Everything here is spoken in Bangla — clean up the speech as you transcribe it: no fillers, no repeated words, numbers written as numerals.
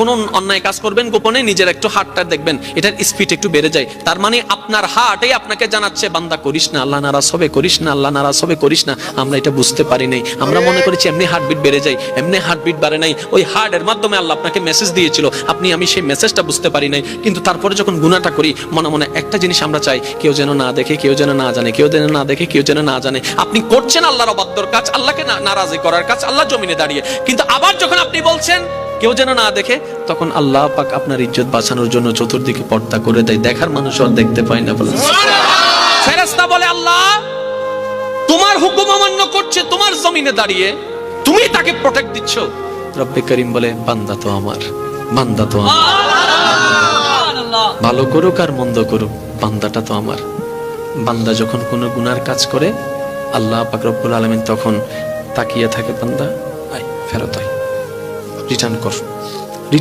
কোনো অন্যায় কাজ করবেন গোপনে, নিজের একটু হার্টটা দেখবেন এটার স্পিড একটু বেড়ে যায়, তার মানে আপনার হার্টই আপনাকে জানাচ্ছে বান্দা করিস না, আল্লাহ নারাজ হবে, করিস না, আল্লাহ নারাজ হবে, করিস না। আমরা এটা বুঝতে পারি নাই, আমরা মনে করেছি এমনি হার্টবিট বেড়ে যায়, এমনি হার্টবিট বাড়ে নাই, ওই হার্টের মাধ্যমে আল্লাহ আপনাকে মেসেজ দিয়েছিল, আমি সেই মেসেজটা বুঝতে পারি নাই। কিন্তু তারপরে যখন গুনাহটা করি মনে মনে একটা জিনিস আমরা চাই, কেউ যেন না দেখে, কেউ যেন না জানে, কেউ যেন না দেখে, কেউ যেন না জানে। আপনি করছেন আল্লাহর অবাধ্যর কাজ, আল্লাহকে নারাজি করার কাজ, আল্লাহ জমিনে দাঁড়িয়ে। কিন্তু আবার যখন আপনি বলছেন কেউ যেন না দেখে, তখন আল্লাহ পাক আপনার ইজ্জত বাঁচানোর জন্য চতুর্দিকে পর্দা করে দেয়, দেখার মানুষ আর দেখতে পায় না। বলে ফেরেশতা বলে আল্লাহ তোমার হুকুম অমান্য করছে, তোমার জমিনে দাঁড়িয়ে তুমি তাকে প্রোটেক্ট দিচ্ছ। রব্বে করিম বলে বান্দা তো আমার, বান্দা তো আমার, ভালো করুক আর মন্দ করুক বান্দাটা তো আমার। বান্দা যখন কোনো গুনার কাজ করে আল্লাহ পাক রব্বুল আলামিন তখন তাকিয়ে থাকে, বান্দা আয়, ফেরত আয়, রিটার্ন কর।